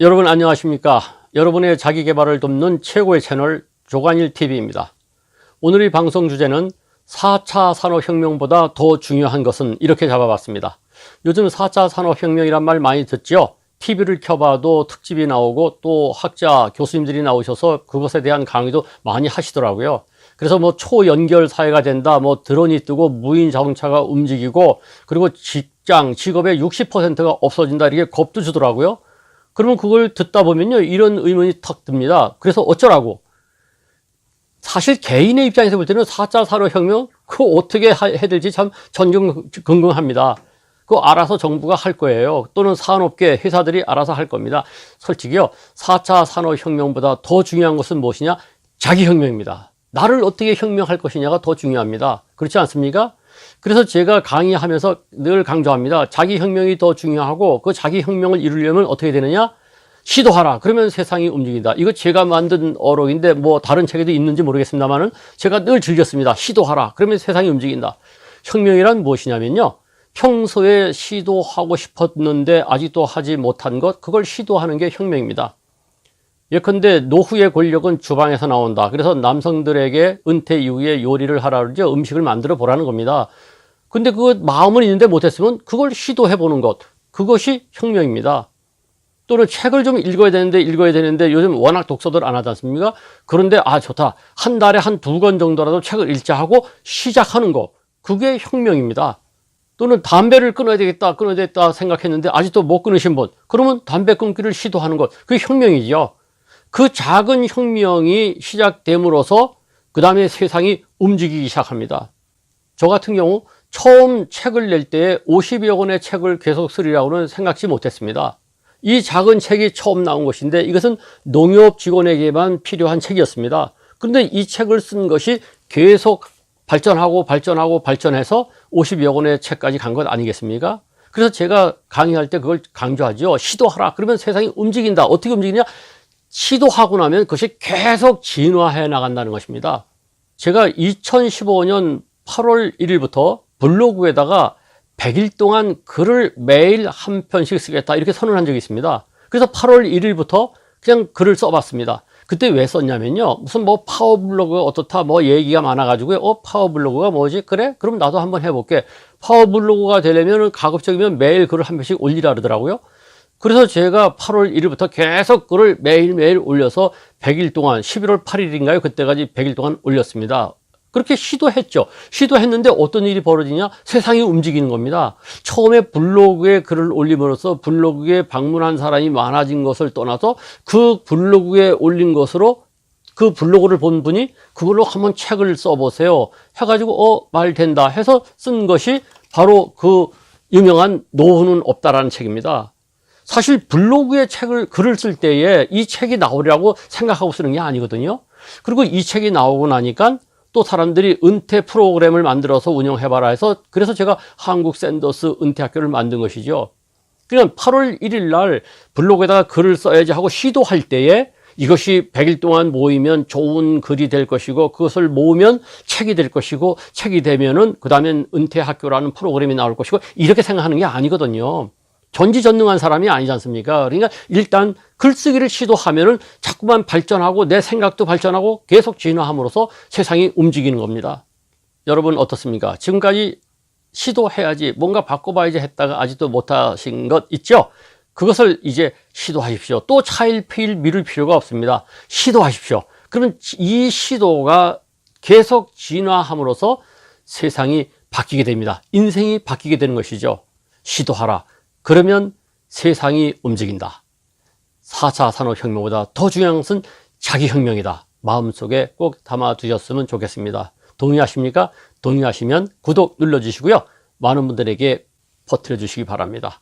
여러분 안녕하십니까? 여러분의 자기계발을 돕는 최고의 채널 조관일TV입니다. 오늘 이 방송 주제는 4차 산업혁명보다 더 중요한 것은 이렇게 잡아봤습니다. 요즘 4차 산업혁명이란 말 많이 듣죠? TV를 켜봐도 특집이 나오고 또 학자, 교수님들이 나오셔서 그것에 대한 강의도 많이 하시더라고요. 그래서 뭐 초연결 사회가 된다, 뭐 드론이 뜨고 무인 자동차가 움직이고 그리고 직장, 직업의 60%가 없어진다 이렇게 겁도 주더라고요. 그러면 그걸 듣다 보면요, 이런 의문이 탁 듭니다. 그래서 어쩌라고? 사실 개인의 입장에서 볼 때는 4차 산업혁명, 그거 어떻게 해야 될지 참 전전긍긍합니다. 그거 알아서 정부가 할 거예요. 또는 산업계, 회사들이 알아서 할 겁니다. 솔직히요, 4차 산업혁명보다 더 중요한 것은 무엇이냐? 자기혁명입니다. 나를 어떻게 혁명할 것이냐가 더 중요합니다. 그렇지 않습니까? 그래서 제가 강의하면서 늘 강조합니다. 자기혁명이 더 중요하고 그 자기혁명을 이루려면 어떻게 되느냐? 시도하라. 그러면 세상이 움직인다. 이거 제가 만든 어록인데 뭐 다른 책에도 있는지 모르겠습니다만은 제가 늘 즐겼습니다. 시도하라. 그러면 세상이 움직인다. 혁명이란 무엇이냐면요, 평소에 시도하고 싶었는데 아직도 하지 못한 것, 그걸 시도하는 게 혁명입니다. 예컨대 노후의 권력은 주방에서 나온다. 그래서 남성들에게 은퇴 이후에 요리를 하라 그러죠. 음식을 만들어 보라는 겁니다. 근데 그 마음은 있는데 못했으면 그걸 시도해 보는 것, 그것이 혁명입니다. 또는 책을 좀 읽어야 되는데 요즘 워낙 독서들 안 하지 않습니까? 그런데 좋다, 한 달에 한 2권 정도라도 책을 읽자 하고 시작하는 거, 그게 혁명입니다. 또는 담배를 끊어야 되겠다 생각했는데 아직도 못 끊으신 분, 그러면 담배 끊기를 시도하는 것, 그게 혁명이죠. 그 작은 혁명이 시작됨으로써 그 다음에 세상이 움직이기 시작합니다. 저 같은 경우 처음 책을 낼 때 50여 권의 책을 계속 쓰리라고는 생각지 못했습니다. 이 작은 책이 처음 나온 것인데 이것은 농협 직원에게만 필요한 책이었습니다. 그런데 이 책을 쓴 것이 계속 발전해서 50여 권의 책까지 간 것 아니겠습니까? 그래서 제가 강의할 때 그걸 강조하죠. 시도하라. 그러면 세상이 움직인다. 어떻게 움직이냐? 시도하고 나면 그것이 계속 진화해 나간다는 것입니다. 제가 2015년 8월 1일부터 블로그에다가 100일 동안 글을 매일 한 편씩 쓰겠다 이렇게 선언한 적이 있습니다. 그래서 8월 1일부터 그냥 글을 써봤습니다. 그때 왜 썼냐면요, 무슨 뭐 파워블로그가 어떻다 뭐 얘기가 많아가지고 파워블로그가 뭐지? 그래? 그럼 나도 한번 해볼게. 파워블로그가 되려면 가급적이면 매일 글을 한 편씩 올리라 그러더라고요. 그래서 제가 8월 1일부터 계속 글을 매일매일 올려서 100일 동안, 11월 8일인가요? 그때까지 100일 동안 올렸습니다. 그렇게 시도했죠. 시도했는데 어떤 일이 벌어지냐? 세상이 움직이는 겁니다. 처음에 블로그에 글을 올림으로써 블로그에 방문한 사람이 많아진 것을 떠나서 그 블로그에 올린 것으로 그 블로그를 본 분이 그걸로 한번 책을 써보세요 해가지고 말 된다 해서 쓴 것이 바로 그 유명한 노후는 없다라는 책입니다. 사실 블로그에 글을 쓸 때에 이 책이 나오려고 생각하고 쓰는 게 아니거든요. 그리고 이 책이 나오고 나니까 또 사람들이 은퇴 프로그램을 만들어서 운영해봐라 해서, 그래서 제가 한국 샌더스 은퇴학교를 만든 것이죠. 그냥 8월 1일 날 블로그에다가 글을 써야지 하고 시도할 때에 이것이 100일 동안 모이면 좋은 글이 될 것이고 그것을 모으면 책이 될 것이고 책이 되면은 그 다음엔 은퇴학교라는 프로그램이 나올 것이고 이렇게 생각하는 게 아니거든요. 전지전능한 사람이 아니지 않습니까? 그러니까 일단 글쓰기를 시도하면은 자꾸만 발전하고 내 생각도 발전하고 계속 진화함으로써 세상이 움직이는 겁니다. 여러분 어떻습니까? 지금까지 시도해야지, 뭔가 바꿔봐야지 했다가 아직도 못하신 것 있죠? 그것을 이제 시도하십시오. 또 차일피일 미룰 필요가 없습니다. 시도하십시오. 그러면 이 시도가 계속 진화함으로써 세상이 바뀌게 됩니다. 인생이 바뀌게 되는 것이죠. 시도하라. 그러면 세상이 움직인다. 4차 산업혁명보다 더 중요한 것은 자기혁명이다. 마음속에 꼭 담아두셨으면 좋겠습니다. 동의하십니까? 동의하시면 구독 눌러주시고요. 많은 분들에게 퍼뜨려 주시기 바랍니다.